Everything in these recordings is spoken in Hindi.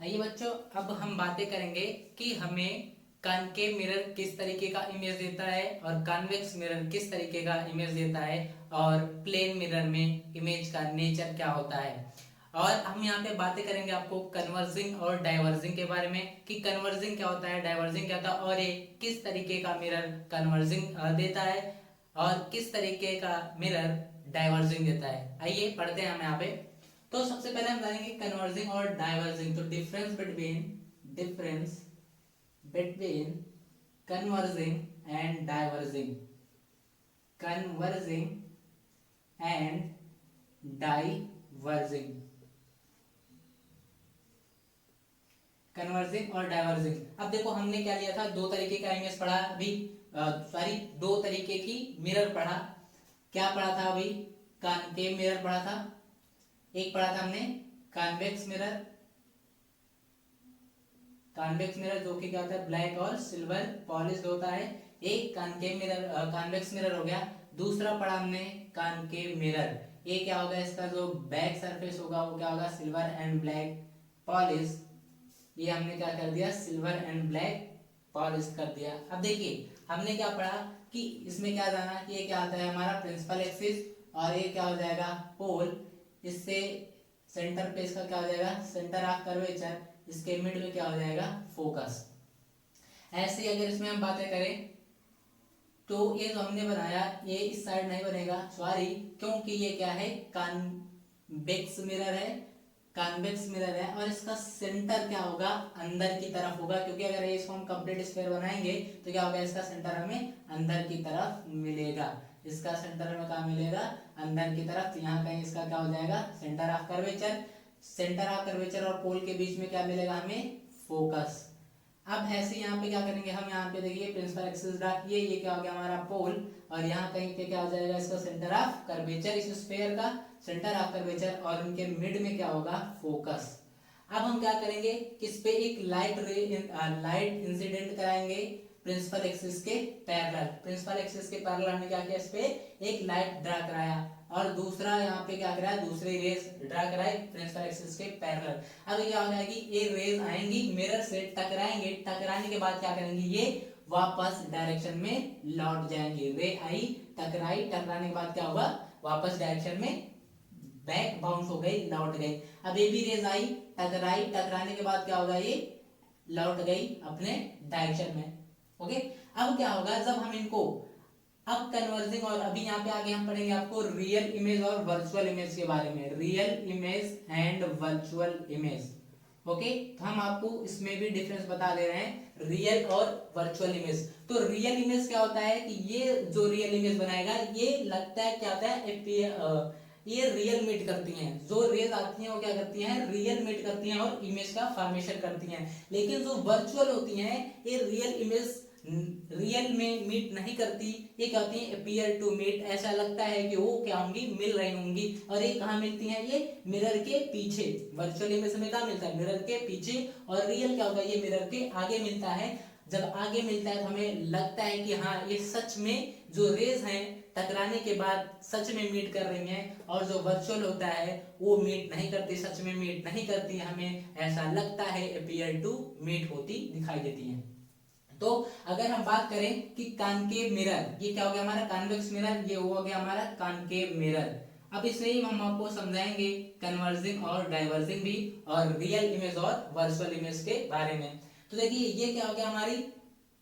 आइए बच्चों, अब हम बातें करेंगे कि हमें कॉनकेव मिरर किस तरीके का इमेज देता है और कॉन्वेक्स मिरर किस तरीके का इमेज देता है और प्लेन मिरर में इमेज का नेचर क्या होता है। और हम यहाँ पे बातें करेंगे आपको कन्वर्जिंग और डाइवर्जिंग के बारे में कि कन्वर्जिंग क्या होता है, डाइवर्जिंग क्या होता है और ये किस तरीके का मिरर कन्वर्जिंग देता है और किस तरीके का मिरर डाइवर्जिंग देता है। आइए पढ़ते हैं हम यहाँ पे। तो सबसे पहले हम जानेंगे कन्वर्जिंग और डाइवर्जिंग। तो difference between converging and diverging, converging and diverging, converging और डाइवर्जिंग। अब देखो हमने क्या लिया था, दो तरीके का इमेज पढ़ा अभी, सॉरी दो तरीके की मिरर पढ़ा। क्या पढ़ा था अभी? कॉनकेव मिरर पढ़ा था, एक पढ़ा था हमने कॉन्वेक्स मिरर। कॉन्वेक्स मिरर जो कि क्या होता है, ब्लैक और सिल्वर पॉलिश्ड होता है। एक कॉनकेव मिरर, कॉन्वेक्स मिरर हो गया। दूसरा पढ़ा हमने कॉनकेव मिरर। ये क्या होगा, इसका जो बैक सरफेस होगा वो क्या होगा, सिल्वर एंड ब्लैक पॉलिश। ये हमने क्या कर दिया, सिल्वर एंड ब्लैक पॉलिश कर दिया। अब देखिए हमने क्या पढ़ा कि इसमें क्या जाना कि ये क्या आता है हमारा प्रिंसिपल एक्सिस और ये क्या हो जाएगा पोल। इससे सेंटर पे इसका क्या हो जाएगा, सेंटर ऑफ कर्वेचर। इसके मिड में क्या हो जाएगा, फोकस। ऐसे ही अगर इसमें हम बातें करें तो ये जो हमने बनाया ये इस साइड नहीं बनेगा, सॉरी, क्योंकि ये क्या है, कॉन्वेक्स मिरर है, कॉन्वेक्स मिरर है और इसका सेंटर क्या होगा, अंदर की तरफ होगा। क्योंकि अगर इसको हम कंप्लीट स्फीयर बनाएंगे तो क्या होगा, इसका सेंटर हमें अंदर की तरफ मिलेगा। इसका सेंटर हमें कहाँ मिलेगा, अंदर की तरफ। तो यहाँ कहीं इसका क्या हो जाएगा, centre of curvature. Centre of curvature और पोल के बीच में क्या मिलेगा हमें, फोकस। अब ऐसे यहाँ पे क्या करेंगे हम, यहाँ पे देखिए प्रिंसिपल एक्सिस ड्रा किए, ये क्या हो गया हमारा पोल और यहाँ कहीं पे क्या हो जाएगा, इसका सेंटर ऑफ कर्वेचर, इस स्फीयर का सेंटर ऑफ कर्वेचर और उनके मिड में क्या होगा, फोकस। अब हम क्या करेंगे, इस पे एक लाइट इंसिडेंट कराएंगे प्रिंसिपल एक्सिस के पैरेलल। प्रिंसिपल एक्सिस के पैरेलल हमने क्या किया, इस पे एक लाइट ड्रा कराया और दूसरा यहाँ पे क्या कराया, दूसरी रेस ड्रा कराई प्रिंसिपल एक्सिस के पैरेलल। अब क्या हो जाएगी, ये रेज आएंगी मिरर से टकराएंगे, टकराने के बाद क्या करेंगी, ये वापस डायरेक्शन में लौट जाएंगे। रे आई, टकराई, टकराने के बाद क्या होगा, वापस डायरेक्शन में बैक बाउंस हो गई, लौट गई। अब ये भी रेज आई, टकराई, टकराने के बाद क्या होगा, ये लौट गई अपने डायरेक्शन में। ओके, अब क्या होगा जब हम इनको, अब कन्वर्जिंग और अभी यहाँ पे आगे हम पढ़ेंगे आपको रियल इमेज और वर्चुअल इमेज के बारे में, real image and virtual image. Okay, तो हम आपको इसमें भी डिफरेंस बता दे रहे हैं, रियल और वर्चुअल इमेज। तो रियल इमेज क्या होता है कि ये जो रियल इमेज बनाएगा ये लगता है क्या होता है, ये रियल मीट करती हैं, जो रेज आती हैं वो क्या करती हैं, रियल मीट करती हैं और इमेज का फॉर्मेशन करती हैं। लेकिन जो वर्चुअल होती हैं ये रियल इमेज रियल में मीट नहीं करती, ये क्या होती है, अपीयर टू मीट। ऐसा लगता है कि वो क्या होंगी, मिल रही होंगी। और ये कहाँ मिलती हैं, ये मिरर के पीछे। वर्चुअल इमेज में कहाँ मिलता है, मिरर के पीछे। और रियल क्या होगा, ये मिरर के आगे मिलता है। जब आगे मिलता है तो हमें लगता है कि हाँ ये सच में जो रेज हैं टकराने के बाद सच में मीट कर रही हैं। और जो वर्चुअल होता है वो मीट नहीं करती, सच में मीट नहीं करती, हमें ऐसा लगता है, अपीयर टू मीट होती दिखाई देती हैं। तो अगर हम बात करें कि कॉनकेव मिरर, ये क्या हो गया हमारा कॉन्वेक्स मिरर, ये हो गया हमारा कॉनकेव मिरर। अब इसमें ही हम आपको समझाएंगे कन्वर्जिंग और डाइवर्जिंग भी और रियल इमेज और वर्चुअल इमेज के बारे में। तो देखिए ये क्या हो गया, हमारी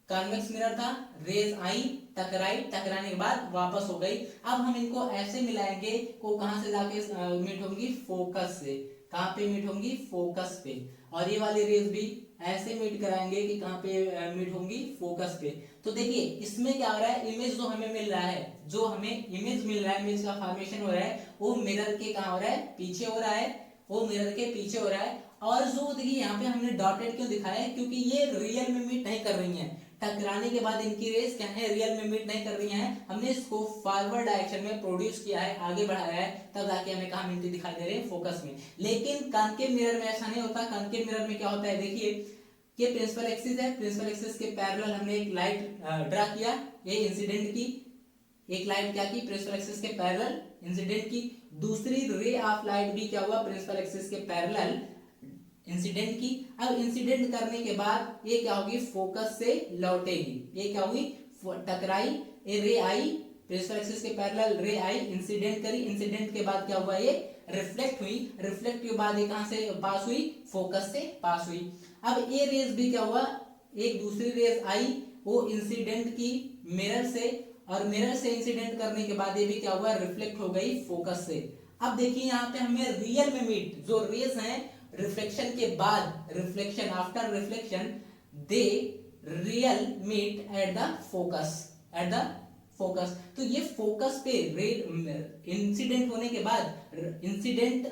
कॉन्वेक्स मिरर था, रेज आई, टकराई, टकराने के बाद वापस हो गई। अब हम इनको ऐसे मिलाएंगे, को कहां से जाके मीट होंगी, फोकस से। कहां पे मीट होंगी, फोकस पे। और ये वाली रेज भी ऐसे मीट कराएंगे कि कहां पे मीट होंगी, फोकस पे। तो देखिए इसमें क्या हो रहा है, इमेज जो हमें मिल रहा है, जो हमें इमेज मिल रहा है, इमेज का फॉर्मेशन हो रहा है वो मिरर के कहां हो रहा है, पीछे हो रहा है, वो मिरर के पीछे हो रहा है। और जो देखिए यहाँ पे हमने डॉटेड क्यों दिखाया है, क्योंकि ये रियल में मीट नहीं कर रही हैं। टकराने के बाद इनकी रेस क्या है, रियल में मीट नहीं कर रही हैं। हमने इसको फॉरवर्ड डायरेक्शन में प्रोड्यूस किया है, आगे बढ़ाया है, तब जाके हमें कहाँ मिलती दिखाई दे रही है, फोकस में। लेकिन कॉनकेव मिरर में ऐसा नहीं होता। कॉनकेव मिरर में क्या होता है, देखिए ये प्रिंसिपल एक्सिस है, प्रिंसिपल एक्सिस के पैरेलल हमने एक लाइट ड्रा किया, ये इंसिडेंट की एक लाइट क्या की, प्रिंसिपल एक्सिस के पैरेलल इंसिडेंट की। दूसरी रे ऑफ लाइट भी क्या हुआ, प्रिंसिपल एक्सिस के पैरेलल इंसिडेंट की। अब इंसिडेंट करने के बाद ये क्या होगी, फोकस से लौटेगी। ये क्या होगी, टकराई, ये रे आई, प्रिंसिपल एक्सिस के पैरेलल रे आई, इंसिडेंट करी, इंसिडेंट के बाद क्या हुआ, ये रिफ्लेक्ट हुई, रिफ्लेक्ट के बाद ये कहां से पास हुई, फोकस से पास हुई। अब ये रेज भी क्या हुआ, एक दूसरी रेज आई, वो इंसिडेंट की मिरर से, और मिरर से इंसिडेंट करने के बाद ये भी क्या हुआ, रिफ्लेक्ट हो गई फोकस से। अब देखिए यहाँ पे हमें रियल में मीट, जो रेज हैं रिफ्लेक्शन के बाद, reflection after reflection, they really meet at the focus, at the focus. तो ये फोकस पे इंसिडेंट होने के बाद, इंसिडेंट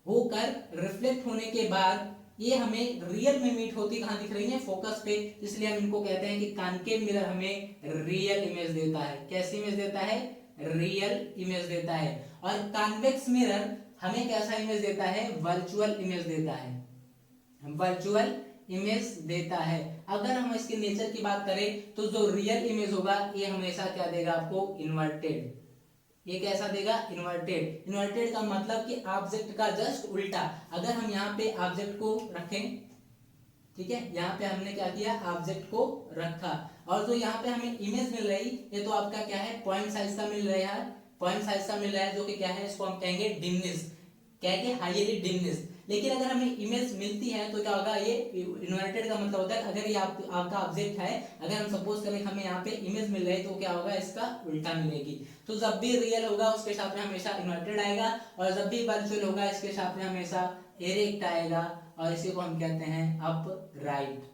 होकर रिफ्लेक्ट होने के बाद ये हमें रियल में मीट होती कहां दिख रही है, फोकस पे। इसलिए हम इनको कहते हैं कि कॉन्केव मिरर हमें रियल इमेज देता है। कैसी इमेज देता है, रियल इमेज देता है। और कॉन्वेक्स मिरर हमें कैसा इमेज देता है, वर्चुअल इमेज देता है, वर्चुअल इमेज देता है। अगर हम इसके नेचर की बात करें तो जो रियल इमेज होगा ये हमेशा क्या देगा आपको, इन्वर्टेड। ये कैसा देगा, इन्वर्टेड। इन्वर्टेड का मतलब कि ऑब्जेक्ट का जस्ट उल्टा। अगर हम यहाँ पे ऑब्जेक्ट को रखें, ठीक है, यहाँ पे हमने क्या किया, ऑब्जेक्ट को रखा, और जो यहाँ पे हमें इमेज मिल रही, ये तो आपका क्या है, पॉइंट साइज का मिल रहा है, पॉइंट साइज का मिल रहा है, जो कि क्या है, इसको हम कहेंगे डिमनेस, कहेंगे हाईली डिमनेस। लेकिन अगर हमें इमेज मिलती है तो क्या होगा, ये इन्वर्टेड का मतलब होता है अगर ये आपका ऑब्जेक्ट है, अगर हम सपोज करें हमें यहाँ पे इमेज मिल रही है तो क्या होगा, इसका उल्टा मिलेगी। तो जब भी रियल होगा उसके साथ में हमेशा इन्वर्टेड आएगा, और जब भी वर्चुअल होगा इसके साथ में हमेशा इरेक्ट आएगा, और इसी को हम कहते हैं अपराइट।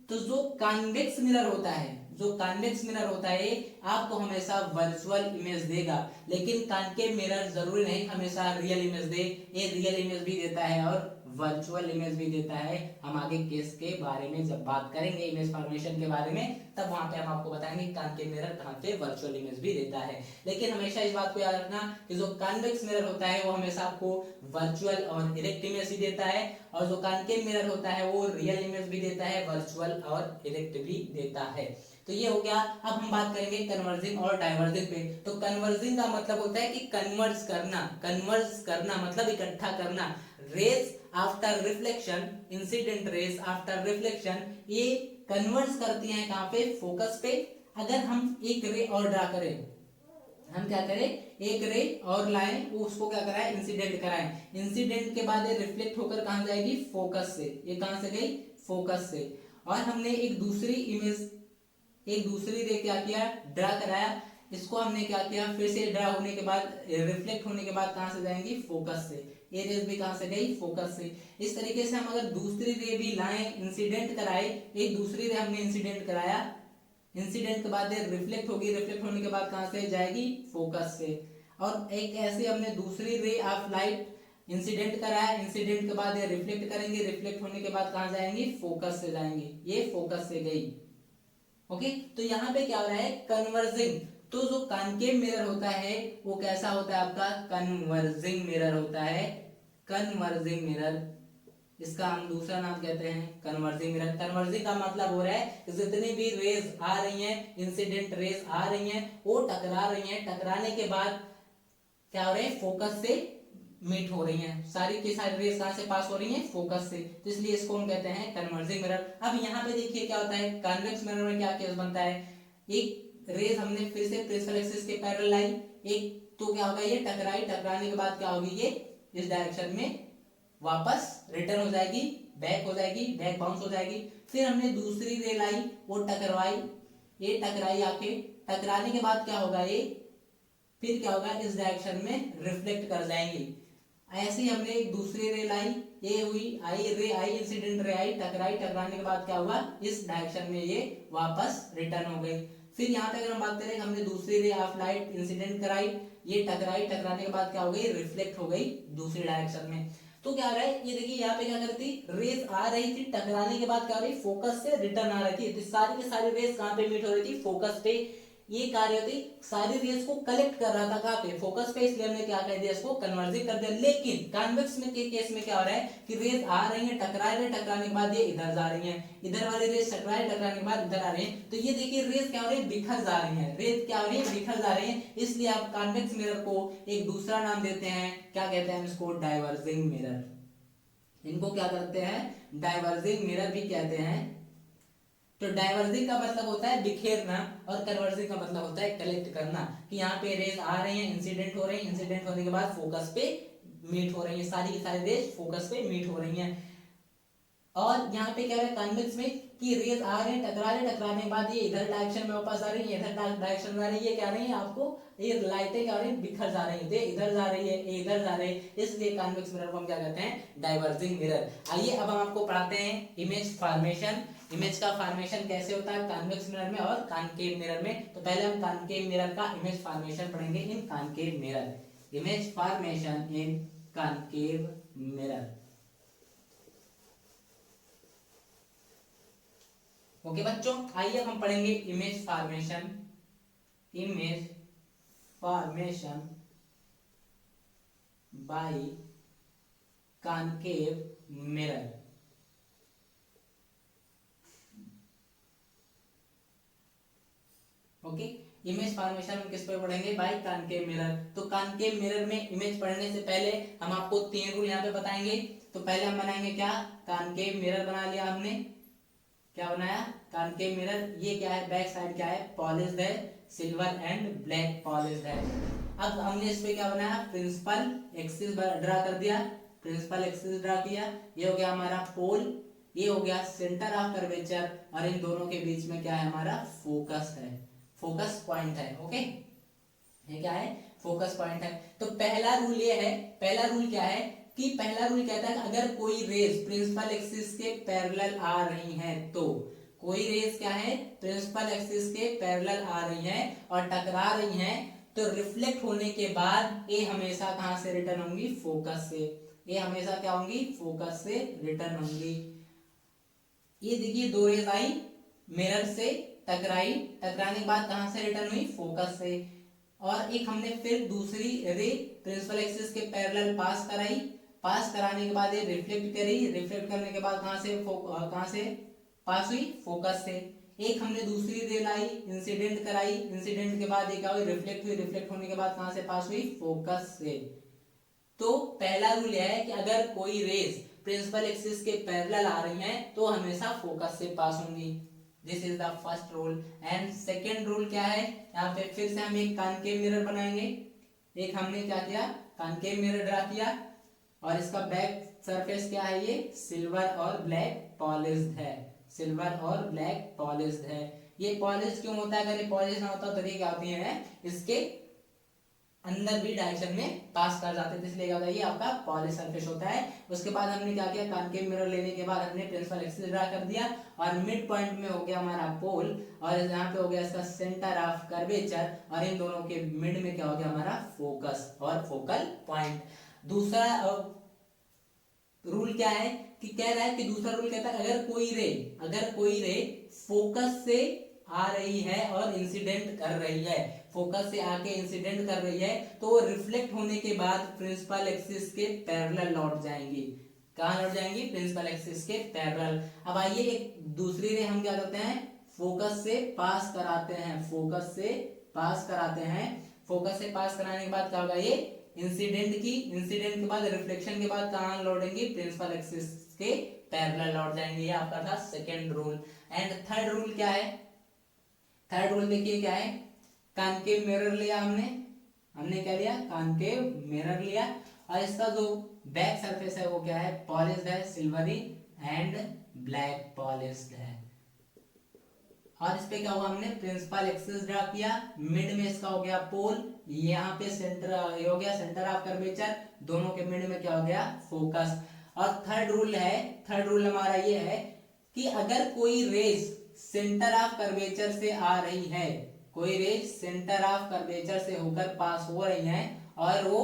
तो जो कॉन्वेक्स मिरर होता है, जो कॉन्वेक्स मिरर होता है आपको हमेशा वर्चुअल इमेज देगा, लेकिन कॉन्केव मिरर जरूरी नहीं हमेशा रियल इमेज दे। ये रियल इमेज भी देता है और वर्चुअल इमेज भी देता है। हम आगे केस के बारे में जब बात करेंगे इमेज फॉर्मेशन के बारे में, तब वहां पे हम आपको बताएंगे कॉन्केव मिरर कहां पे वर्चुअल इमेज भी देता है। लेकिन हमेशा इस बात को याद रखना कि जो कॉन्वेक्स मिरर होता है वो हमेशा आपको वर्चुअल और इरेक्ट इमेज ही देता है, और जो कॉन्केव मिरर होता है वो रियल इमेज भी देता है, वर्चुअल और इरेक्ट भी देता है। तो ये हो गया। अब हम बात करेंगे कन्वर्जिंग और डाइवर्जिंग पे। तो कन्वर्जिंग का मतलब होता है कि कन्वर्ज करना, कन्वर्ज करना मतलब इकट्ठा करना। Raise after reflection, incident raise after reflection, ये कन्वर्ज करती हैं कहां पे, फोकस पे। अगर हम एक रे और ड्रा करें, हम क्या करें, एक रे और लाएं, उसको क्या कराएं, इंसिडेंट कराएं। इंसिडेंट के बाद ये रिफ्लेक्ट होकर कहां जाएगी, फोकस से। ये कहां से गई, फोकस से। और हमने एक दूसरी इमेज, एक दूसरी रे क्या किया, ड्रा कराया। इसको हमने क्या किया, फिर से ड्रा होने के बाद, रिफ्लेक्ट होने के बाद कहां से जाएंगी, फोकस से। ये रेज भी कहां से गई, फोकस से। इस तरीके से हम अगर दूसरी रे भी लाएं, इंसिडेंट कराए, एक दूसरी रे हमने इंसिडेंट कराया, इंसिडेंट के बाद रिफ्लेक्ट होगी, रिफ्लेक्ट होने के बाद कहां से जाएगी, फोकस से। और एक ऐसे हमने दूसरी रे ऑफ लाइट इंसिडेंट कराया, इंसिडेंट के बाद ये रिफ्लेक्ट करेंगे, रिफ्लेक्ट होने के बाद कहां जाएंगी, फोकस से जाएंगे। ये फोकस से गई। ओके, तो यहाँ पे क्या हो रहा है, कन्वर्जिंग। तो जो कॉन्केव मिरर होता है वो कैसा होता है आपका, कन्वर्जिंग मिरर होता है, कन्वर्जिंग मिरर। इसका हम दूसरा नाम कहते हैं कन्वर्जिंग मिरर। कन्वर्जिंग का मतलब हो रहा है कि जितनी भी रेज आ रही हैं, इंसिडेंट रेज आ रही हैं, वो टकरा रही हैं, टकराने के बाद क्या हो रहा है, फोकस से मीट हो रही हैं। सारी की सारी रेज कहां से पास हो रही हैं, फोकस से। तो इसलिए इसको हम कहते हैं कन्वर्जिंग मिरर। अब यहाँ पे देखिए क्या होता है, कॉन्वेक्स मिरर में क्या केस बनता है, एक रेज हमने फिर से प्रिंसिपल एक्सिस के पैरेलल लाई, एक तो क्या होगा, ये टकराई, टकराने के बाद क्या होगी, ये इस डायरेक्शन में वापस रिटर्न हो जाएगी, बैक हो जाएगी, बैक बाउंस हो जाएगी। फिर हमने दूसरी रे लाई, वो टकराई, ये टकराई आके, टकराने के बाद क्या होगा, ये फिर क्या होगा, इस डायरेक्शन में रिफ्लेक्ट कर जाएंगे। ऐसे ही हमने एक दूसरी रे लाई, ये हुई आई रे आई, इंसिडेंट रे आई, टकराई, टकराने के बाद क्या हुआ, इस डायरेक्शन में ये वापस रिटर्न हो गई। फिर यहाँ पे अगर हम बात करें, हमने दूसरी रे ऑफ लाइट इंसिडेंट कराई, ये टकराई, टकराने के बाद क्या हो गई, रिफ्लेक्ट हो गई दूसरी डायरेक्शन में। तो क्या हो रहा है, ये देखिए यहाँ पे क्या करती, रेज आ रही थी, टकराने के बाद क्या हो रही, फोकस से रिटर्न आ रही थी। तो सारी की सारी रेज कहाँ पे मीट हो रही थी, फोकस पे। ये कार्य होती, सारी रेज को कलेक्ट कर रहा था कहाँ पे, फोकस पे, इसलिए हमने क्या कर दिया, इसको कन्वर्जिंग कर दिया। लेकिन कॉन्वेक्स में के केस में क्या हो रहा है कि रेज आ रही है, टकरा रही है, टकराने के बाद ये इधर जा रही है, इधर वाली रेज टकरा रही है, टकराने के बाद इधर आ रही है। तो ये देखिए रेज क्या हो रही है, बिखर जा रही है, रेज क्या हो रही है, बिखर जा रही है। इसलिए आप कॉन्वेक्स मिरर को एक दूसरा नाम देते हैं, क्या कहते हैं इसको, डाइवर्जिंग मिरर। इनको क्या करते हैं, डाइवर्जिंग मिरर भी कहते हैं। तो डाइवर्जिंग का मतलब होता है बिखेरना और कन्वर्जिंग का मतलब होता है कलेक्ट करना, कि यहाँ पे रेज आ रही हैं, इंसिडेंट हो रही हैं, इंसिडेंट होने के बाद फोकस पे मीट हो रही है, सारी की सारी रेज फोकस पे मीट हो रही हैं। और यहाँ पे क्या है कॉन्वेक्स में कि रेज आ रहे हैं, टकरा रहे, टकराने के बाद ये इधर डायरेक्शन में वापस आ रही है, इधर डायरेक्शन में आ रही है, क्या रही है आपको, ये लाइटें क्या हो रही है, बिखर जा रही है, इधर जा रही है, ये इधर जा रही है, इसलिए कॉन्वेक्स मिरर को हम क्या कहते हैं, डाइवर्जिंग मिरर। आइए अब हम आपको पढ़ाते हैं इमेज फॉर्मेशन। इमेज का फॉर्मेशन कैसे होता है कॉन्वेक्स मिरर में और कॉनकेव मिरर में। तो पहले हम कॉनकेव मिरर का इमेज फॉर्मेशन पढ़ेंगे in concave mirror. Image formation in concave mirror. Okay बच्चों, आइए हम पढ़ेंगे image formation. Image formation by concave mirror. Okay, image formation हम किस पे पढ़ेंगे, बाय कॉनकेव मिरर। तो कॉनकेव मिरर में इमेज पढ़ने से पहले हम आपको 3 रूल यहाँ पे बताएंगे। तो पहले हम बनाएंगे क्या, कॉनकेव मिरर बना लिया हमने, क्या बनाया, कॉनकेव मिरर। ये क्या है, बैक साइड क्या है, पॉलिश्ड है, सिल्वर एंड ब्लैक पॉलिश्ड है। अब हमने इस पे क्या बनाया, प्रिंसिपल एक्सिस ड्रा कर दिया, प्रिंसिपल एक्सिस ड्रा किया, ये हो गया हमारा पोल, ये हो गया सेंटर ऑफ कर्वेचर, और इन दोनों के बीच में क्या है हमारा, फोकस है, फोकस पॉइंट है। ओके, ये क्या है, फोकस पॉइंट है। तो पहला रूल ये है, पहला रूल क्या है कि पहला रूल कहता है कि अगर कोई रेज प्रिंसिपल एक्सिस के पैरेलल आ रही हैं, तो कोई रेज क्या है, प्रिंसिपल एक्सिस के पैरेलल आ रही हैं और टकरा रही हैं, तो रिफ्लेक्ट होने के बाद ये हमेशा कहां से रिटर्न होंगी, फोकस से। ये हमेशा क्या होंगी, फोकस से रिटर्न होंगी। ये देखिए दो रेज आई, मिरर से टकराई, टकराने के बाद कहां से रिटर्न हुई, फोकस से। और एक हमने फिर दूसरी रे प्रिंसिपल एक्सिस के पैरेलल पास कराई, पास कराने के बाद ये रिफ्लेक्ट करी, रिफ्लेक्ट करने के बाद कहां से पास हुई, फोकस से। एक हमने दूसरी रे लाई, इंसिडेंट कराई, इंसिडेंट के बाद ये क्या हुई, रिफ्लेक्ट हुई, रिफ्लेक्ट होने के बाद कहां से पास हुई, फोकस से। तो पहला रूल यह है कि अगर कोई रेज प्रिंसिपल एक्सिस के पैरेलल आ रही हैं तो हमेशा फोकस से पास होंगी। This is the first rule. And second rule क्या है, यहाँ पे फिर से हम एक कॉनकेव मिरर बनाएंगे। एक हमने क्या किया, कॉनकेव मिरर ड्रा किया, और इसका बैक सरफेस क्या है, ये सिल्वर और ब्लैक पॉलिश्ड है, सिल्वर और ब्लैक पॉलिश्ड है। ये पॉलिश क्यों होता है, अगर ये पॉलिश ना होता तो ये क्या होती है, इसके अंदर भी डायरेक्शन में पास कर जाते थे, इसलिए क्या होता है, ये आपका पॉलिश सरफेस होता है। उसके बाद हमने क्या किया, कॉनकेव मिरर लेने के बाद हमने प्रिंसिपल एक्सिस ड्रा कर दिया, और मिड पॉइंट में हो गया हमारा पोल, और यहाँ पे हो गया इसका सेंटर ऑफ कर्वेचर, और इन दोनों के मिड में क्या हो गया हमारा, फोकस और फोकल पॉइंट। दूसरा रूल क्या है कि कह रहा है कि दूसरा रूल कहता है अगर कोई रे फोकस से आ रही है और इंसिडेंट कर रही है, फोकस से आके इंसिडेंट कर रही है, तो वो रिफ्लेक्ट होने के बाद प्रिंसिपल एक्सिस के पैरेलल लौट जाएंगी। कहां लौट जाएंगी, प्रिंसिपल एक्सिस के पैरेलल। अब आइए एक दूसरी रे हम क्या करते हैं, फोकस से पास कराते हैं, फोकस से पास कराते हैं। फोकस से पास कराने के बाद क्या होगा, ये इंसिडेंट के बाद रिफ्लेक्शन के बाद कहां लौटेंगी, प्रिंसिपल एक्सिस के पैरेलल लौट जाएंगे। ये आपका था second rule. And third rule क्या है, थर्ड रूल देखिए क्या है, कॉनकेव मिरर लिया हमने क्या लिया, कॉनकेव मिरर लिया, और इसका जो बैक सरफेस है वो क्या है, पॉलिश्ड है, सिल्वरी एंड ब्लैक पॉलिश्ड है। और इस पे क्या हुआ, हमने प्रिंसिपल एक्सिस ड्रा किया, मिड में इसका हो गया पोल, यहाँ पे सेंटर ये हो गया सेंटर ऑफ कर्वेचर, दोनों के मिड में क्या हो गया, फोकस। और थर्ड रूल है, थर्ड रूल हमारा ये है कि अगर कोई रेज सेंटर ऑफ कर्वेचर से आ रही है, कोई रेज सेंटर ऑफ कर्वेचर से होकर पास हो रही हैं और वो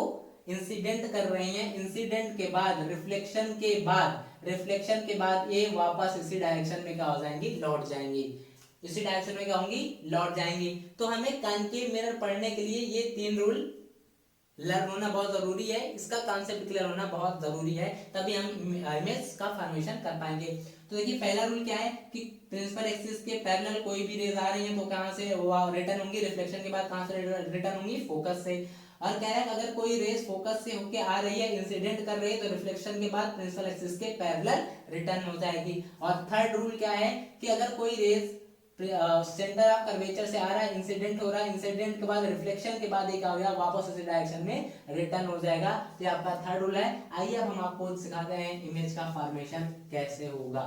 इंसिडेंट कर रही हैं, इंसिडेंट के बाद रिफ्लेक्शन के बाद ये वापस इसी डायरेक्शन में क्या हो जाएंगी, लौट जाएंगी, इसी डायरेक्शन में क्या होंगी, लौट जाएंगी। तो हमें कॉनकेव मिरर पढ़ने के लिए ये 3 रूल लर्न होना बहुत जरूरी है, इसका कॉन्सेप्ट क्लियर होना बहुत जरूरी है, तभी हम इमेज का फॉर्मेशन कर पाएंगे। तो देखिए पहला रूल क्या है कि प्रिंसिपल एक्सिस के पैरेलल कोई भी रेज आ रही है तो कहां से वो रिटर्न होंगी, रिफ्लेक्शन के बाद कहां से रिटर्न होंगी, फोकस से। और कह रहा है अगर कोई रेस फोकस से होके आ रही है, इंसिडेंट कर रही है, तो रिफ्लेक्शन के बाद प्रिंसिपल एक्सिस के पैरेलल रिटर्न हो जाएगी। और थर्ड रूल क्या है कि अगर कोई रेस सेंटर ऑफ कर्वेचर से आ रहा है, इंसिडेंट हो रहा है, इंसिडेंट के बाद रिफ्लेक्शन के बाद क्या हो गया, वापस उसी डायरेक्शन में रिटर्न हो जाएगा। ये आपका थर्ड रूल है। आइए अब हम आपको सिखाते हैं इमेज का फॉर्मेशन कैसे होगा।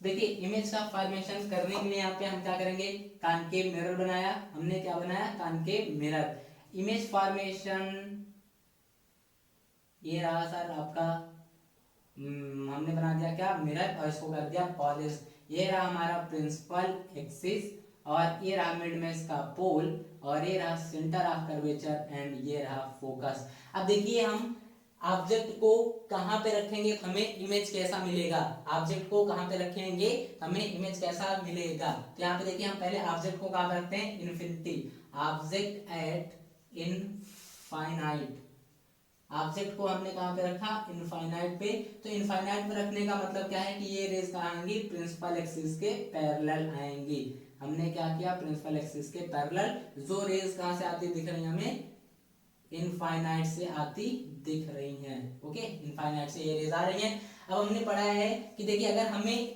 देखिए इमेज का फॉर्मेशन करने के लिए यहाँ पे हम क्या करेंगे, कॉनकेव मिरर बनाया हमने। क्या बनाया, कॉनकेव मिरर। इमेज फॉर्मेशन ये रहा सर आपका, हमने बना दिया क्या, मिरर, और इसको कर दिया पॉलिश। ये रहा हमारा प्रिंसिपल एक्सिस, और ये रहा मिड में इसका पोल, और ये रहा सेंटर ऑफ कर्वेचर, एंड ये रहा फोकस। अब देखिए हम ऑब्जेक्ट को कहाँ पे रखेंगे तो हमें इमेज कैसा मिलेगा, ऑब्जेक्ट को कहाँ पे रखेंगे हमें इमेज कैसा मिलेगा। तो यहाँ पे देखिए हम पहले ऑब्जेक्ट को कहाँ पे रखते हैं, infinity, object at infinite. Object को हमने कहाँ पे रखा, इनफाइनाइट पे। तो इनफाइनाइट पे रखने का मतलब क्या है कि ये रेज कहाँ आएंगी, प्रिंसिपल एक्सिस के पैरेलल आएंगी। हमने क्या किया, प्रिंसिपल एक्सिस के पैरेलल। जो रेज कहाँ से आती दिख रही है हमें, इनफाइनाइट से आती दिख रही हैं। ओके, इनफाइनाइट से ये रेज आ रही हैं। अब हमने पढ़ा है कि देखिए अगर हमें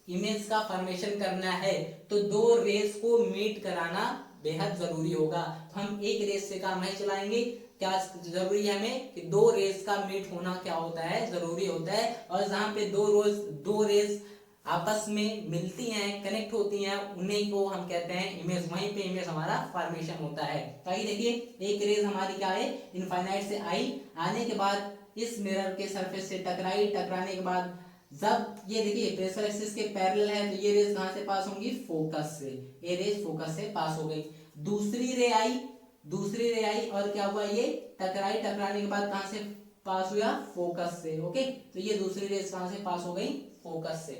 इमेज का फॉर्मेशन करना है तो दो रेस को मीट कराना बेहद जरूरी होगा। तो हम एक रेस से काम नहीं चलाएंगे। क्या जरूरी है हमें कि दो रेस का मीट होना क्या होता है, जरूरी होता है। और जहां पे दो रेस आपस में मिलती हैं, कनेक्ट होती हैं, उन्हीं को हम कहते हैं इमेज। वहीं पे इमेज हमारा फॉर्मेशन होता है। तो आइए देखिए, एक रेस हमारी क्या है, इनफाइनाइट से आई, आने के बाद इस मिरर के सरफेस से टकराई, टकराने के बाद जब ये देखिए प्रिंसिपल एक्सिस के पैरेलल है तो ये रेस कहां से पास होंगी, फोकस से। ये रेस फोकस से पास हो गई। दूसरी रे आई और क्या हुआ, ये टकराई, टकराने के बाद कहां से पास हुआ, फोकस से। ओके, तो ये दूसरी रेस कहां से पास हो गई, फोकस से।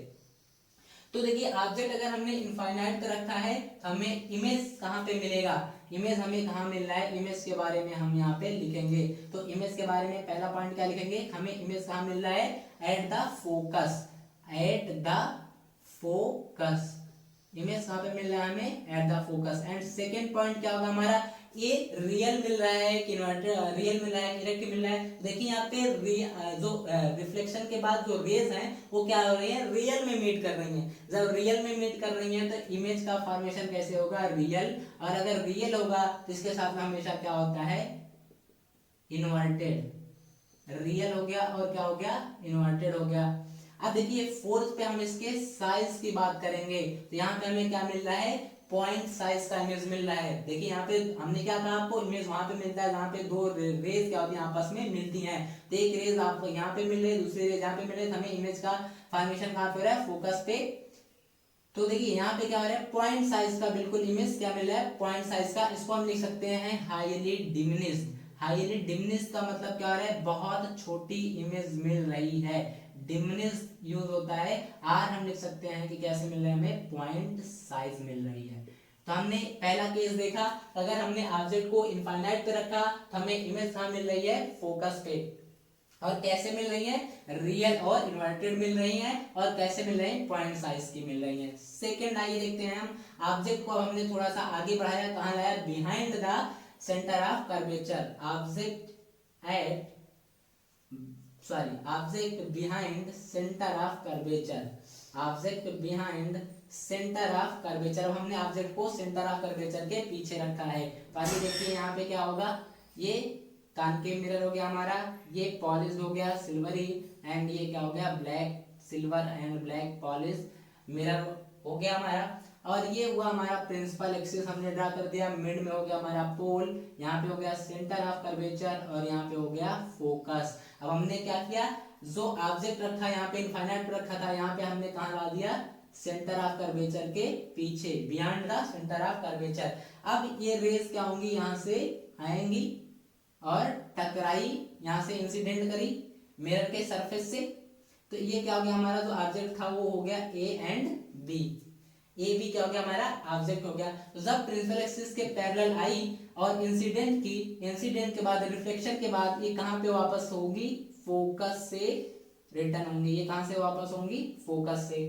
तो देखिए ऑब्जेक्ट अगर हमने इनफाइनाइट पे रखा है तो हमें इमेज कहाँ पे मिलेगा, इमेज हमें कहाँ मिल रहा है, इमेज के बारे में हम यहाँ पे लिखेंगे। तो इमेज के बारे में पहला पॉइंट क्या लिखेंगे, हमें इमेज कहाँ मिल रहा है, at the focus, at the focus. Image कहाँ पे मिल रहा है हमें, eight the focus. And second point क्या होगा हमारा, ये रियल मिल रहा है कि इन्वर्टेड, रियल मिल रहा है, डायरेक्ट मिल रहा है। देखिए यहाँ पे जो रिफ्लेक्शन के बाद जो रेज हैं वो क्या हो रही है, रियल में मीट कर रही हैं। जब रियल में मीट कर रही हैं तो इमेज का फॉर्मेशन कैसे होगा, रियल। और अगर रियल होगा तो इसके साथ में हमेशा क्या होता है, इन्वर्टेड। रियल हो गया और क्या हो गया, इन्वर्टेड हो गया। अब देखिए फोर्थ पे हम इसके साइज की बात करेंगे। तो यहाँ पे हमें क्या मिल रहा है, पॉइंट साइज का इमेज मिल रहा है। देखिए यहाँ पे हमने क्या कहा आपको, इमेज वहां पे मिलता है जहाँ पे दो रेज क्या होती है, आपस में मिलती हैं। तो एक रेज आपको यहाँ पे मिल रही है, दूसरी रेज यहाँ पे मिल रही है। हमें इमेज का फॉर्मेशन कहाँ पे हो रहा है, फोकस पे। तो देखिए यहाँ पे क्या हो रहा है, पॉइंट साइज का बिल्कुल इमेज क्या मिल रहा है, पॉइंट साइज का। इसको हम लिख सकते हैं हाईली डिमिनिश्ड। हाईली डिमिनिश्ड का मतलब क्या हो रहा है, बहुत छोटी इमेज मिल रही है। डिमिनिश्ड यूज होता है, आर हम लिख सकते हैं कि कैसे मिल रहा है हमें, पॉइंट साइज मिल रही है। तो हमने पहला केस देखा, अगर हमने ऑब्जेक्ट को इनफाइनाइट पे रखा तो हमें इमेज कहाँ मिल रही है, फोकस पे। और कैसे मिल रही है, रियल और इन्वर्टेड मिल रही हैं। और कैसे मिल रही है, पॉइंट साइज की मिल रही है। सेकंड आइए देखते हैं हम, ऑब्जेक्ट को हमने थोड़ा सा आगे बढ़ाया, कहाँ लाया, behind the centre of curvature. Object behind centre of curvature, object behind centre of curvature. हमने ऑब्जेक्ट को सेंटर ऑफ कर्वेचर के पीछे रखा है। तो आगे देखिए यहाँ पे क्या होगा, ये कॉनकेव मिरर हो गया हमारा, ये पॉलिश हो गया सिल्वरी, एंड ये क्या हो गया, black, silver and black polish mirror हो गया हमारा। और ये हुआ हमारा प्रिंसिपल एक्सिस, हमने ड्रा कर दिया। मिड में हो गया हमारा पोल, यहाँ पे हो गया सेंटर ऑफ कर्वेचर, और यहाँ पे हो गया फोकस। अब हमने क्या किया, जो ऑब्जेक्ट रखा यहाँ पे इनफाइनाइट पे रखा था, यहाँ पे हमने कहाँ ला दिया, सेंटर ऑफ कर्वेचर के पीछे, beyond the centre of curvature. अब ये रेस क्या होंगी, यहाँ से आएंगी और टकराई, यहाँ से इंसिडेंट करी मिरर के सरफेस से। तो ये क्या हो गया, हमारा जो ऑब्जेक्ट था वो हो गया A and B. A B क्या हो गया, हमारा ऑब्जेक्ट हो गया। तो जब प्रिंसिपल एक्सिस के पैरेलल आई और इंसिडेंट की, इंसिडेंट के बाद रिफ्लेक्शन के बाद ये कहाँ पे वापस होगी, फोकस से रिटर्न होंगी। ये कहाँ से वापस होंगी, फोकस से।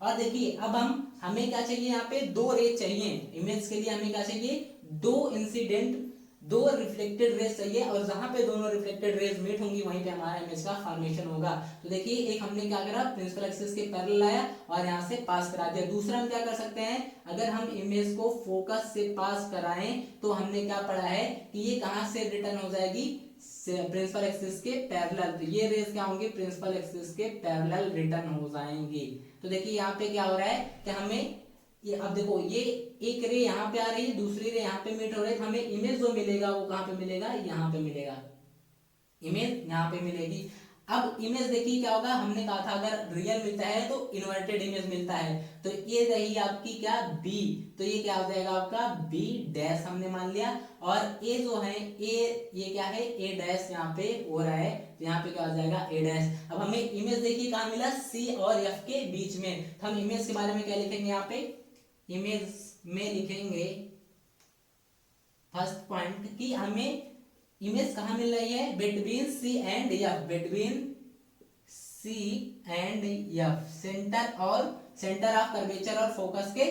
और देखिए अब हमें क्या चाहिए, यहाँ पे दो रेज चाहिए इमेज के लिए, हमें क्या चाहिए, दो इंसिडेंट, दो रिफ्लेक्टेड रेज चाहिए, और जहां पे दोनों रिफ्लेक्टेड रेज मीट होंगी वहीं पे हमारा इमेज का फॉर्मेशन होगा। तो देखिए एक हमने क्या करा, प्रिंसिपल एक्सिस के पैरेलल लाया और यहाँ से पास करा दिया। दूसरा हम क्या कर सकते हैं, अगर हम इमेज को फोकस से पास कराएं तो हमने क्या पढ़ा है कि ये कहां से रिटर्न हो जाएगी, प्रिंसिपल एक्सिस के पैरेलल। तो ये रेज क्या होंगी, प्रिंसिपल एक्सिस के पैरेलल रिटर्न हो जाएंगी। तो देखिए यहाँ पे क्या हो रहा है कि हमें ये, अब देखो ये एक रे यहाँ पे आ रही है, दूसरी रे यहाँ पे मीट हो रही है, तो हमें इमेज जो मिलेगा वो कहाँ पे मिलेगा, यहाँ पे मिलेगा, इमेज यहाँ पे मिलेगी। अब इमेज देखिए क्या होगा, हमने कहा था अगर रियल मिलता है तो इन्वर्टेड इमेज मिलता है, तो ये रही आपकी क्या, बी, तो ये क्या हो जाएगा आपका बी डैश हमने मान लिया। और ए जो है ए, ये क्या है, ए डैश यहाँ पे हो रहा है, तो यहाँ पे क्या हो जाएगा ए डैश। अब हमें इमेज देखिए कहाँ मिला, सी और एफ के बीच में, तो हम इमेज के बारे में क्या लिखेंगे, यहाँ पे इमेज में लिखेंगे फर्स्ट पॉइंट कि हमें इमेज कहां मिल रही है, between C and F, between C and F, centre of curvature और फोकस के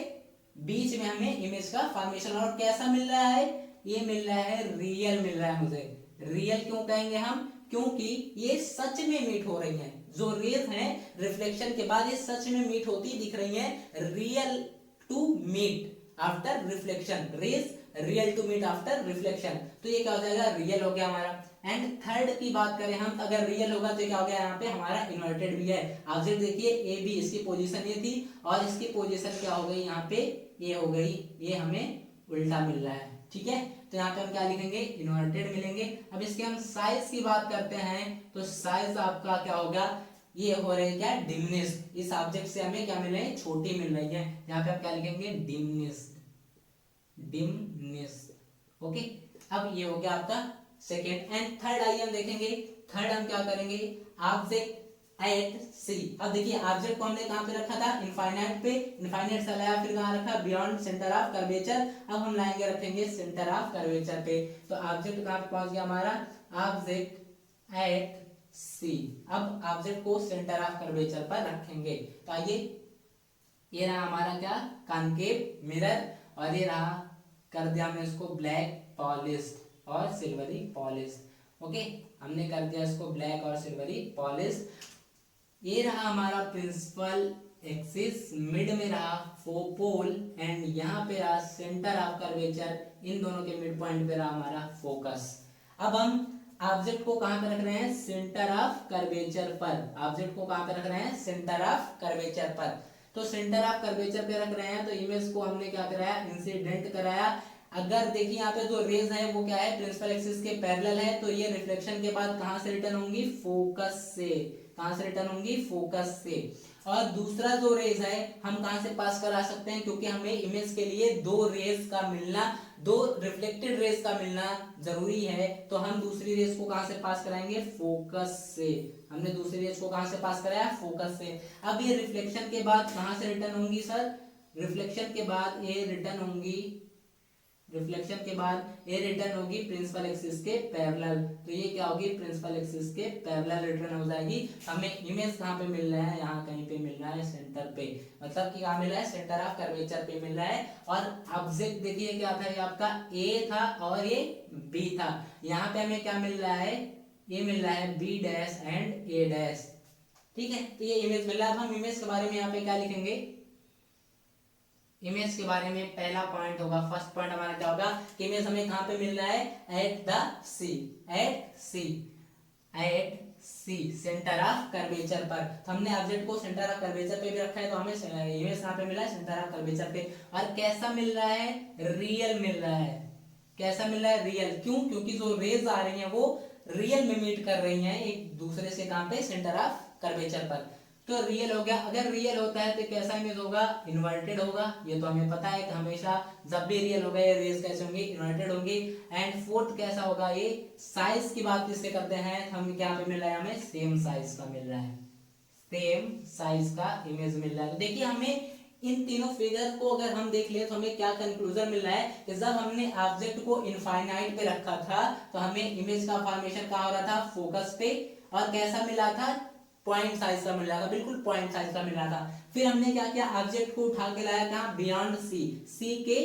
बीच में हमें इमेज का फॉर्मेशन। और कैसा मिल रहा है, ये मिल रहा है रियल मिल रहा है मुझे। रियल क्यों कहेंगे हम, क्योंकि ये सच में मीट हो रही हैं, जो रेज हैं रिफ्लेक्शन के बाद ये सच में मीट होती दिख रही हैं, really to meet after reflection, rays really to meet after reflection, तो ये क्या हो जाएगा, रियल हो गया हमारा। एंड थर्ड की बात करें हम, अगर रियल होगा तो क्या हो गया, यहाँ पे हमारा इन्वर्टेड भी है। ऑब्जेक्ट देखिए ए बी, इसकी पोजीशन ये थी और इसकी पोजीशन क्या हो गई, यहाँ पे ये हो गई, ये हमें उल्टा मिल रहा है, ठीक है। तो यहाँ पे हम क्या लिखेंगे, इन्वर्टेड मिलेंगे। अब इसके हम साइज की बात करते हैं, तो साइज आपका क्या होगा, ये हो रही है क्या, डिमिनिश, इस ऑब्जेक्ट से हमें क्या मिल रही है, छोटी मिल रही है, यहाँ पे आप क्या लिखेंगे, डिमिनिश, डिमिनिश, ओके। अब ये हो गया आपका सेकेंड। एंड थर्ड आइए हम देखेंगे, थर्ड हम क्या करेंगे, ऑब्जेक्ट एट सी। अब देखिए ऑब्जेक्ट को हमने कहां पे रखा था, इनफाइनाइट पे, इनफाइनाइट से लाया, फिर कहां रखा, बियॉन्ड सेंटर ऑफ कर्वेचर। अब हम लाएंगे, रखेंगे सेंटर ऑफ कर्वेचर पे, तो ऑब्जेक्ट कहां पे पहुंच गया हमारा, ऑब्जेक्ट एट सी। अब ऑब्जेक्ट को सेंटर ऑफ कर्वेचर पर रखेंगे, तो आइए ये रहा हमारा क्या, कॉनकेव मिरर, और ये रहा, कर दिया हमने इसको ब्लैक पॉलिश और सिल्वरी पॉलिश, ओके, हमने कर दिया इसको ब्लैक और सिल्वरी पॉलिश। ये रहा हमारा प्रिंसिपल एक्सिस, मिड में रहा फोपोल, एंड यहाँ पे रहा सेंटर ऑफ कर्वेचर, इन दोनों के मिड पॉइंट पे रहा हमारा फोकस। अब हम ऑब्जेक्ट को कहां पे रख रहे हैं, सेंटर ऑफ कर्वेचर पर, ऑब्जेक्ट को कहां पे रख रहे हैं, सेंटर ऑफ कर्वेचर पर। तो सेंटर ऑफ कर्वेचर पे रख रहे हैं, तो इमेज को हमने क्या कराया, इंसिडेंट कराया। अगर देखिए यहाँ पे जो रेज है वो क्या है, प्रिंसिपल एक्सिस के पैरेलल है, तो ये रिफ्लेक्शन के बाद कहां से रिटर्न होंगी, फोकस से, कहां से रिटर्न होंगी, फोकस से। और दूसरा जो रेज है हम कहां से पास करा सकते हैं, क्योंकि हमें इमेज के लिए दो रेज का मिलना, दो रिफ्लेक्टेड रेज का मिलना जरूरी है, तो हम दूसरी रेज को कहां से पास कराएंगे, फोकस से। हमने दूसरी रेज को कहां से पास कराया, फोकस से। अब ये रिफ्लेक्शन के बाद कहां से रिटर्न होंगी सर, रिफ्लेक्शन के बाद ये रिटर्न होंगी, रिफ्लेक्शन के बाद ये रिटर्न होगी प्रिंसिपल एक्सिस के पैरेलल, तो ये क्या होगी, प्रिंसिपल एक्सिस के पैरेलल रिटर्न हो जाएगी। हमें इमेज कहाँ पे मिल रहा है, यहाँ कहीं पे मिल रहा है सेंटर पे, मतलब कि कहाँ मिल रहा है, सेंटर ऑफ कर्वेचर पे मिल रहा है। और ऑब्जेक्ट देखिए क्या था, ये आपका ए था और ये बी था, यहाँ पे हमें क्या मिल रहा है, ये मिल रहा है B dash and A dash, ठीक है। तो ये इमेज मिल रहा है। अब हम इमेज के बारे में यहाँ पे क्या लिखेंगे, इमेज के बारे में पहला पॉइंट होगा, फर्स्ट पॉइंट हमारा क्या होगा कि इमेज हमें कहां पे मिल रहा है, at the C, at C, at C, centre of curvature पर। तो हमने ऑब्जेक्ट को सेंटर ऑफ कर्वेचर पे भी रखा है, तो हमें इमेज कहां पे मिला है, सेंटर ऑफ कर्वेचर पे। और कैसा मिल रहा है, रियल मिल रहा है। कैसा मिल रहा है, रियल। क्यों, क्योंकि जो रेज आ रही हैं वो रियल में मीट कर रही हैं एक दूसरे से, कहां पे, सेंटर ऑफ कर्वेचर पर, तो रियल हो गया। अगर रियल होता है तो कैसा इमेज होगा, इन्वर्टेड होगा, ये तो हमें पता है कि हमेशा जब भी रियल होगा ये रेज कैसे होंगी, इन्वर्टेड होंगी। एंड फोर्थ कैसा होगा, ये साइज की बात किससे करते हैं, हम क्या पे मिल रहा है, हमें सेम साइज का मिल रहा है, सेम साइज का इमेज मिल रहा है। तो देखिए हमें इन तीनों फिगर को अगर हम देख ले तो हमें क्या कंक्लूजन मिल रहा है कि जब हमने ऑब्जेक्ट को इनफाइनाइट पे रखा था तो हमें इमेज का फॉर्मेशन कहाँ हो रहा था, फोकस पे, और कैसा मिला था, पॉइंट साइज का मिल रहा था, बिल्कुल पॉइंट साइज का मिल रहा था। फिर हमने क्या किया, ऑब्जेक्ट को उठा के लाया कहाँ, बियॉन्ड सी, सी के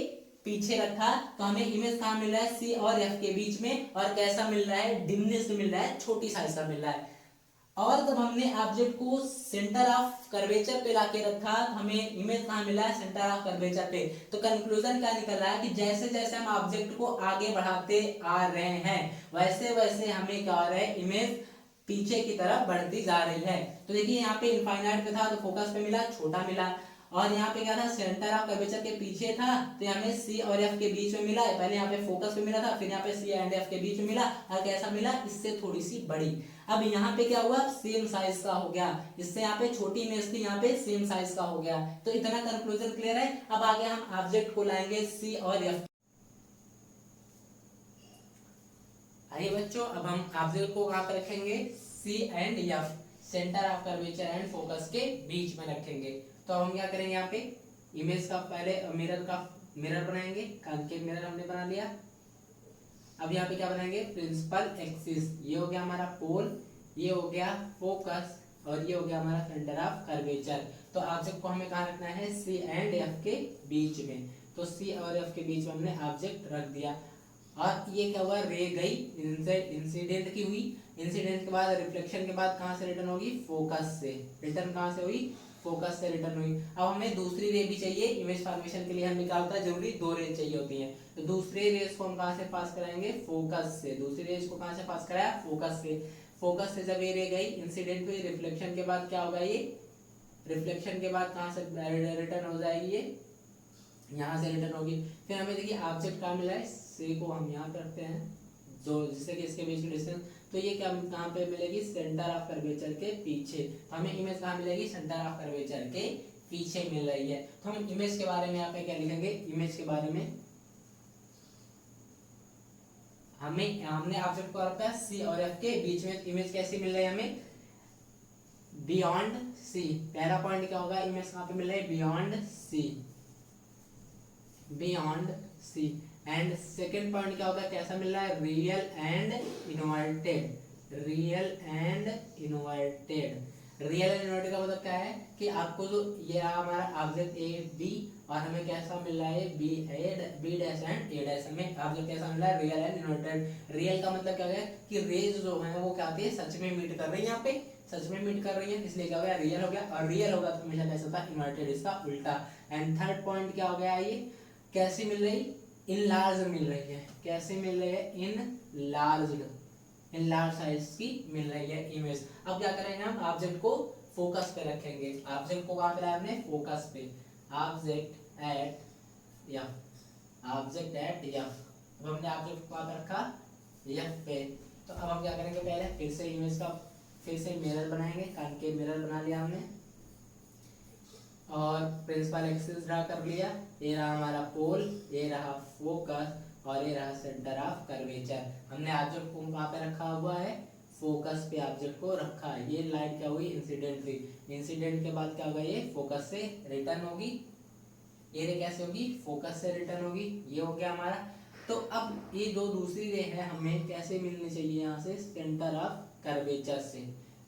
पीछे रखा, तो हमें इमेज कहाँ मिल रहा है, सी और एफ के बीच में, और कैसा मिल रहा है, डिमनेस मिल रहा है, छोटी साइज का मिल रहा है। और जब हमने ऑब्जेक्ट को सेंटर ऑफ कर्वेचर पे लाके रखा, हमें इमेज कहाँ मिला है, सेंटर ऑफ कर्वेचर पे। तो कंक्लूजन क्या निकल रहा है कि जैसे जैसे हम ऑब्जेक्ट को आगे बढ़ाते आ रहे हैं, वैसे वैसे हमें क्या हो रहा है, इमेज पीछे की तरफ बढ़ती जा रही है। तो देखिए यहाँ पे इनफाइनाइट पे था तो फोकस पे मिला, छोटा मिला, और यहाँ पे क्या था, सेंटर ऑफ कर्वेचर के पीछे था, तो हमें सी और एफ के बीच में मिला। पहले यहाँ पे फोकस पे मिला था, फिर यहाँ पे सी एंड एफ के बीच में मिला, और कैसा मिला, इससे थोड़ी सी बड़ी। अब यहाँ पे क्या हुआ, सेम साइज का हो गया, इससे यहाँ पे छोटी इमेज थी, यहाँ पे सेम साइज का हो गया। तो इतना कंक्लूजन क्लियर है। अब आगे हम ऑब्जेक्ट को लाएंगे सी और एफ। आइए बच्चों, अब हम ऑब्जेक्ट को कहाँ पे रखेंगे, C and F, centre of curvature and focus के बीच में रखेंगे। तो हम क्या करेंगे, यहाँ पे इमेज का पहले मिरर बनाएंगे, कॉन्केव मिरर हमने बना लिया। अब यहाँ पे क्या बनाएंगे, प्रिंसिपल एक्सिस, ये हो गया हमारा पोल, ये हो गया फोकस, और ये हो गया हमारा सेंटर ऑफ कर्वेचर। तो ऑब्जेक्ट को हमें कहाँ रखना है, सी एंड एफ के बीच में। तो सी और एफ के बीच में हमने ऑब्जेक्ट रख दिया। और ये क्या हुआ, रे गई, इंसिडेंट की हुई, इंसिडेंट के बाद रिफ्लेक्शन के बाद कहाँ से रिटर्न होगी, फोकस से। रिटर्न कहाँ से हुई, फोकस से रिटर्न हुई। अब हमें दूसरी रे भी चाहिए, इमेज फॉर्मेशन के लिए हमें क्या होता है, जरूरी 2 रे चाहिए होती हैं। तो दूसरे रेस को हम कहाँ से पास कराएंगे, फोकस से। दूसरी रेस को कहाँ से पास कराया, फोकस से। फोकस से जब ये रे गई, इंसिडेंट हुई, रिफ्लेक्शन के बाद क्या होगा, ये रिफ्लेक्शन के बाद कहाँ से रिटर्न हो जाएगी, ये यहाँ से रिटर्न होगी। फिर हमें देखिए ऑब्जेक्ट कहाँ मिला है, सी को हम यहाँ पे रखते हैं, जो जिससे कि इसके बीच में डिस्टेंस, तो ये क्या कहाँ पे मिलेगी, सेंटर ऑफ कर्वेचर के पीछे। तो हमें इमेज कहाँ मिलेगी, सेंटर ऑफ कर्वेचर के पीछे मिल रही है। तो हम इमेज के बारे में यहाँ पे क्या लिखेंगे, इमेज के बारे में हमने ऑब्जेक्ट को रखा है सी और एफ के बीच में। इमेज कैसी मिल रही है हमें, बियॉन्ड सी। पहला पॉइंट क्या होगा, इमेज कहाँ पे मिल रही है, beyond C, beyond C. And second point क्या होगा, कैसा मिल रहा है, real and inverted, real and inverted. Real and inverted का मतलब क्या है कि आपको जो ये हमारा ऑब्जेक्ट ए बी, और हमें कैसा मिल रहा है, B dash and A dash, हमें ऑब्जेक्ट कैसा मिल रहा है, रियल एंड इन्वर्टेड। रियल का मतलब क्या है कि रेज जो है वो क्या होती है, सच में मीट कर रही है, यहाँ पे सच में मीट कर रही है, इसलिए क्या हो गया, रियल हो गया। और रियल होगा तो हमेशा कैसा होता है, इन्वर्टेड, इसका उल्टा। एंड थर्ड पॉइंट क्या हो गया, ये कैसी मिल रही, इन लार्ज मिल रही है, कैसे मिल रही है, इन लार्ज साइज की मिल रही है इमेज। अब क्या करेंगे, हम ऑब्जेक्ट को फोकस पे रखेंगे। ऑब्जेक्ट को कहाँ पे रखा हमने, फोकस पे, object at F, object at F. अब हमने ऑब्जेक्ट को कहाँ पे रखा, एफ पे। तो अब हम क्या करेंगे, पहले फिर से इमेज का फिर से मिरर बनाएंगे, कॉन्केव मिरर बना लिया हमने, और प्रिंसिपल एक्सिस ड्रा कर लिया। ये रहा हमारा पोल, ये रहा फोकस, और ये रहा सेंटर ऑफ कर्वेचर। हमने ऑब्जेक्ट को कहाँ पे रखा हुआ है, फोकस पे ऑब्जेक्ट को रखा है। ये लाइट क्या हुई, इंसिडेंट हुई, इंसिडेंट के बाद क्या होगा, ये फोकस से रिटर्न होगी, ये रे कैसे होगी, फोकस से रिटर्न होगी, ये हो गया हमारा। तो अब ये जो दूसरी रे है हमें कैसे मिलनी चाहिए, यहाँ से सेंटर ऑफ कर्वेचर से।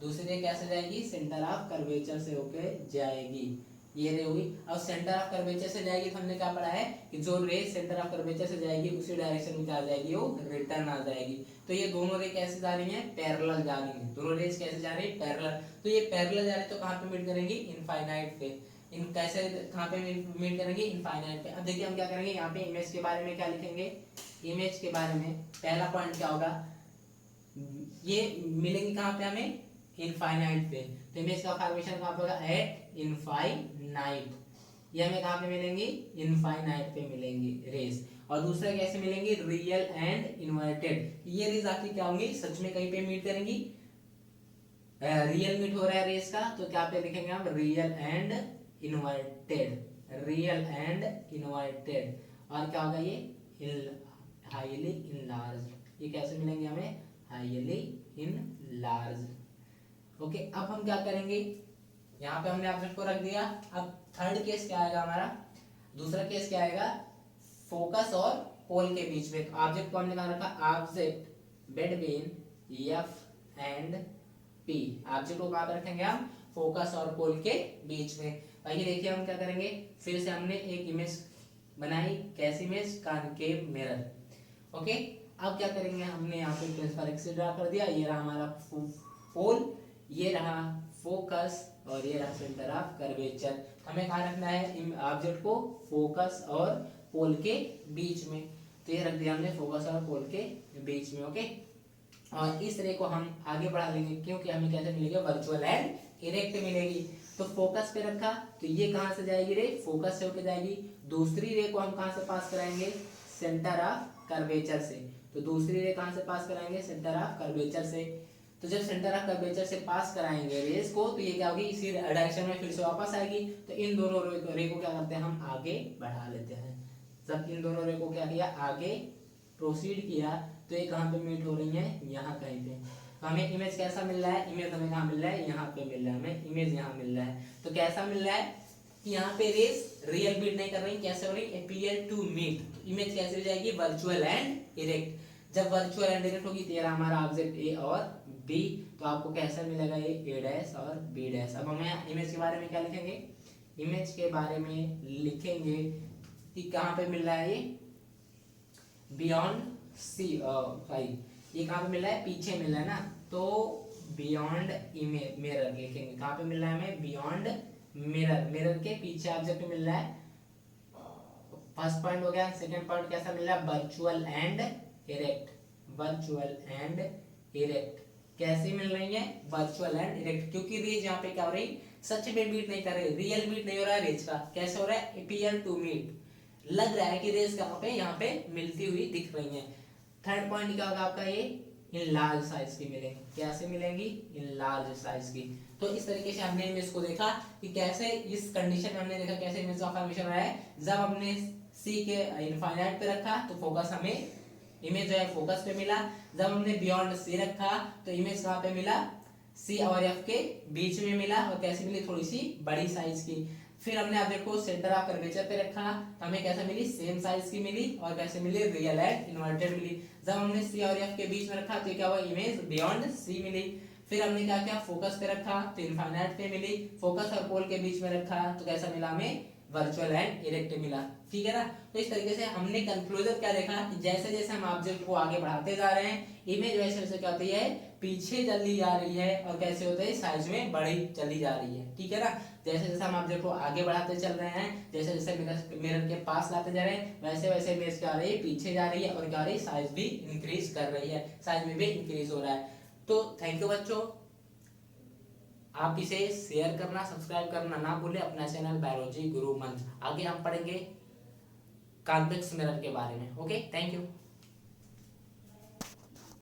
दूसरी रे कैसे जाएगी, सेंटर ऑफ कर्वेचर से होके जाएगी, ये रे हुई। अब सेंटर ऑफ कर्वेचर से जाएगी तो हमने क्या पढ़ा है कि जो रे सेंटर ऑफ कर्वेचर से जाएगी उसी डायरेक्शन में क्या जाएगी, वो रिटर्न आ जाएगी। तो ये दोनों रे कैसे जा रही हैं, पैरेलल जा रही हैं, दोनों रेस कैसे जा रही है, पैरेलल। तो ये पैरेलल जा रही है तो कहाँ पे मीट करेंगी, इनफाइनाइट पे। इन कैसे कहाँ पे मीट करेंगे, इनफाइनाइट पे। अब देखिए हम क्या करेंगे, यहाँ पे इमेज के बारे में क्या लिखेंगे, इमेज के बारे में पहला पॉइंट क्या होगा, ये मिलेंगे कहाँ पे हमें, इनफाइनाइट पे। तो इमेज का फॉर्मेशन कहाँ पे होगा, एट इनफाइनाइट। ये हमें कहाँ पे मिलेंगी, इनफाइनाइट पे मिलेंगी रेस। और दूसरा कैसे मिलेंगी, रियल एंड इन्वर्टेड। ये रेस आखिर क्या होंगी, सच में कहीं पे मीट करेंगी, रियल मीट हो रहा है रेस का, तो क्या पे लिखेंगे हम, real and inverted, real and inverted. और क्या होगा ये, हाईली इनलार्ज। ये कैसे मिलेंगे हमें, हाईली इनलार्ज। ओके, अब हम क्या करेंगे, यहाँ पे हमने ऑब्जेक्ट को रख दिया। अब थर्ड केस क्या आएगा हमारा, दूसरा केस क्या आएगा, फोकस और पोल के बीच में। ऑब्जेक्ट को हमने कहाँ रखा, object between F and P. Object को कहाँ पे रखेंगे हम? फोकस और पोल के बीच में। आइए देखिए हम क्या करेंगे। फिर से हमने एक इमेज बनाई, कैसी इमेज? Concave mirror. ओके, अब क्या करेंगे, हमने यहाँ पे प्रिंसिपल एक्सिस ड्रा कर दिया। ये रहा हमारा पोल, ये रहा फोकस और ये रहा सेंटर ऑफ कर्वेचर। हमें कहाँ रखना है ऑब्जेक्ट को? फोकस और पोल के बीच में। तो ये रख दिया हमने फोकस और पोल के बीच में। ओके, और इस रे को हम आगे बढ़ा लेंगे क्योंकि हमें कैसे मिलेगी? वर्चुअल एंड इरेक्ट मिलेगी। तो फोकस पे रखा तो ये कहाँ से जाएगी रे? फोकस से होके जाएगी। दूसरी रे को हम कहाँ से पास कराएंगे? सेंटर ऑफ कर्वेचर से। तो दूसरी रे कहाँ से पास कराएंगे? सेंटर ऑफ कर्वेचर से। तो जब सेंटर ऑफ कर्वेचर से पास कराएंगे रेस को, तो ये क्या होगी? इसी डायरेक्शन में फिर से वापस आएगी। तो इन दोनों रे को क्या करते हैं? हम आगे बढ़ा लेते हैं। जब इन दोनों रे को क्या किया? आगे प्रोसीड किया, तो ये कहाँ पे मीट हो रही है? यहाँ कहीं पे। तो हमें इमेज कैसा मिल रहा है? इमेज हमें कहाँ मिल रहा है? यहाँ पे मिल रहा है। हमें इमेज यहाँ मिल रहा है। तो कैसा मिल रहा है कि यहाँ पे रेस रियल बीट नहीं कर रही, कैसे हो रही? Appear to meet. तो इमेज कैसे हो जाएगी? Virtual and erect. जब वर्चुअल एंड इरेक्ट होगी तो ये हमारा ऑब्जेक्ट ए और बी। तो आपको कैसा मिलेगा? ये ए डैश और बी डैश। अब हमें इमेज के बारे में क्या लिखेंगे? इमेज के बारे में लिखेंगे कि कहाँ पे मिल रहा है ये? Beyond C five. ये कहाँ पे मिल रहा है? पीछे मिल रहा है ना। तो बियॉन्ड मिरर लिखेंगे। कहाँ पे मिल रहा है हमें? Beyond mirror. मिरर के पीछे ऑब्जेक्ट मिल रहा है। फर्स्ट पॉइंट हो गया। सेकंड पॉइंट कैसा मिल रहा है? Virtual and erect. Virtual and erect कैसे मिल रही है? वर्चुअल एंड इरेक्ट, क्योंकि रेज यहाँ पे क्या हो रही? सच में बीट नहीं कर रही, रियल बीट नहीं हो रहा है रेज का। कैसे हो रहा है? Appear to meet. लग रहा है कि रेज कहाँ पे? यहाँ पे मिलती हुई दिख रही है। थर्ड पॉइंट क्या होगा आपका? ये इन लार्ज साइज की मिलेंगी। कैसे मिलेंगी? इन लार्ज साइज की। तो इस तरीके से हमने इमेज को देखा कि कैसे इस कंडीशन में हमने देखा कैसे इमेज का फॉर्मेशन रहा है। जब हमने सी के इनफाइनाइट पे रखा तो फोकस हमें इमेज जो है फोकस पे मिला। जब हमने बियॉन्ड सी रखा तो इमेज कहाँ पे मिला? सी और एफ के बीच में मिला। और कैसी मिली? थोड़ी सी बड़ी साइज की। फिर हमने ऑब्जेक्ट को सेंटर ऑफ कर्वेचर पे रखा तो हमें कैसा मिली? सेम साइज की मिली। और कैसे मिली? रियल एंड इन्वर्टेड मिली। जब हमने सी और एफ के बीच में रखा तो क्या हुआ? इमेज बियॉन्ड सी मिली। फिर हमने क्या किया? फोकस पे रखा तो इनफाइनाइट पे मिली। फोकस और पोल के बीच में रखा तो कैसा मिला हमें? वर्चुअल एंड इरेक्ट मिला। ठीक है ना। तो इस तरीके से हमने कंक्लूजन क्या देखा कि जैसे जैसे हम ऑब्जेक्ट को आगे बढ़ाते जा रहे हैं, इमेज वैसे वैसे क्या होती है? पीछे चली जा रही है। और कैसे होता है? साइज में बड़ी चली जा रही है। ठीक है ना। जैसे जैसे हम ऑब्जेक्ट को आगे बढ़ाते चल रहे हैं, जैसे जैसे मिरर के पास लाते जा रहे हैं, वैसे वैसे इमेज क्या हो रही है? पीछे जा रही है। और क्या हो रही है? साइज भी इंक्रीज कर रही है, साइज में भी इंक्रीज हो रहा है। तो थैंक यू बच्चों। आप इसे शेयर करना, सब्सक्राइब करना ना भूलें अपना चैनल बायोलॉजी गुरु मंत्र। आगे हम पढ़ेंगे कॉन्वेक्स मिरर के बारे में। Okay, thank you.